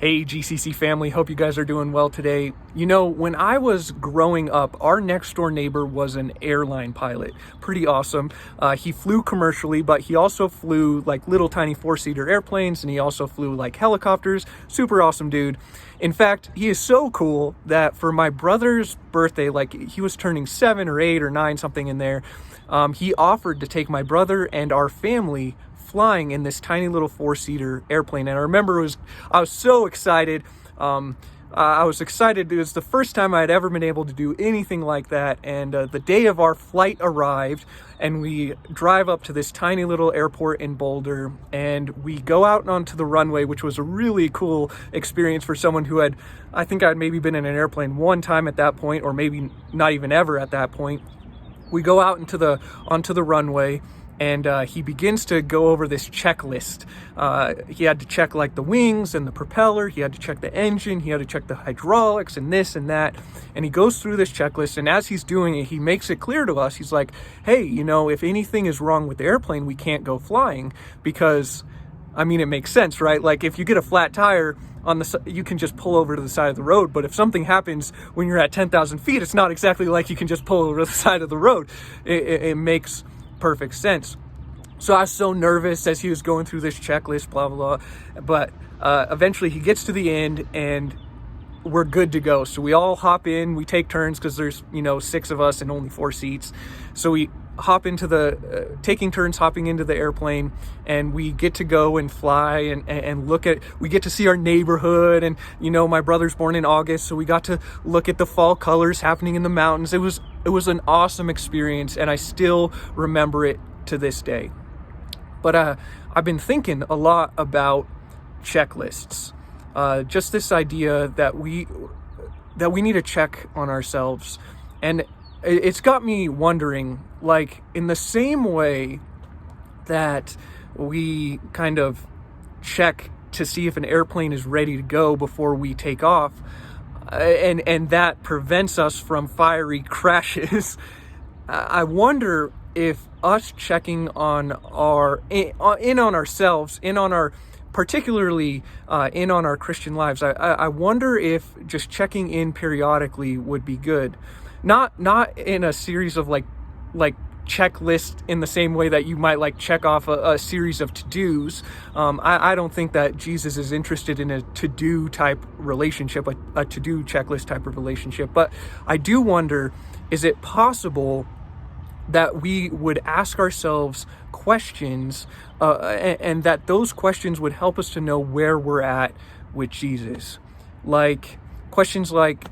Hey, GCC family, hope you guys are doing well today. You know, when I was growing up, our next door neighbor was an airline pilot. Pretty awesome. He flew commercially, but he also flew like little tiny four-seater airplanes, and he also flew like helicopters. Super awesome dude. In fact, he is so cool that for my brother's birthday, like he was turning 7 or 8 or 9, something in there, he offered to take my brother and our family flying in this tiny little four-seater airplane. And I remember I was so excited. I was excited. It was the first time I had ever been able to do anything like that. And the day of our flight arrived, and we drive up to this tiny little airport in Boulder, and we go out onto the runway, which was a really cool experience for someone who I think I'd maybe been in an airplane one time at that point, or maybe not even ever at that point. We go out onto the runway, and he begins to go over this checklist. He had to check like the wings and the propeller. He had to check the engine. He had to check the hydraulics and this and that. And he goes through this checklist. And as he's doing it, he makes it clear to us. He's like, hey, you know, if anything is wrong with the airplane, we can't go flying. Because, I mean, it makes sense, right? Like if you get a flat tire you can just pull over to the side of the road. But if something happens when you're at 10,000 feet, it's not exactly like you can just pull over to the side of the road. It makes perfect sense. So I was so nervous as he was going through this checklist, blah, blah, blah. But eventually he gets to the end and we're good to go. So we all hop in, we take turns because there's, 6 of us and only 4 seats. So we hop into taking turns hopping into the airplane, and we get to go and fly and we get to see our neighborhood. And, my brother's born in August, so we got to look at the fall colors happening in the mountains. It was an awesome experience, and I still remember it to this day. But I've been thinking a lot about checklists. Just this idea that we need to check on ourselves. And it's got me wondering, like, in the same way that we kind of check to see if an airplane is ready to go before we take off, and that prevents us from fiery crashes, I wonder if us checking on ourselves, particularly in on our Christian lives, I wonder if just checking in periodically would be good. Not in a series of like checklist in the same way that you might like check off a series of to-dos. I don't think that Jesus is interested in a to-do type relationship, a to-do checklist type of relationship. But I do wonder, is it possible that we would ask ourselves questions, and that those questions would help us to know where we're at with Jesus? Like questions like,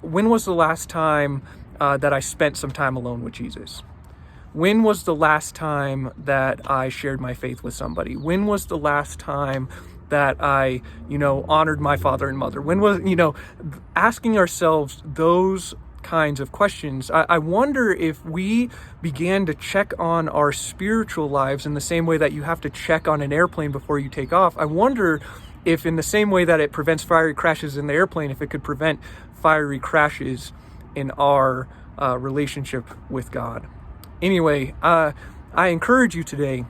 when was the last time that I spent some time alone with Jesus? When was the last time that I shared my faith with somebody? When was the last time that I, honored my father and mother? When was, asking ourselves those kinds of questions. I wonder if we began to check on our spiritual lives in the same way that you have to check on an airplane before you take off. I wonder if in the same way that it prevents fiery crashes in the airplane, if it could prevent fiery crashes in our relationship with God. Anyway, I encourage you today,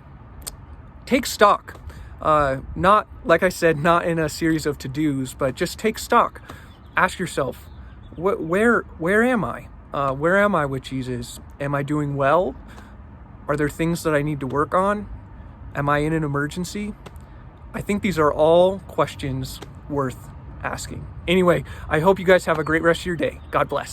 take stock. Not, like I said, not in a series of to-dos, but just take stock. Ask yourself, where am I? Where am I with Jesus? Am I doing well? Are there things that I need to work on? Am I in an emergency? I think these are all questions worth asking. Anyway, I hope you guys have a great rest of your day. God bless.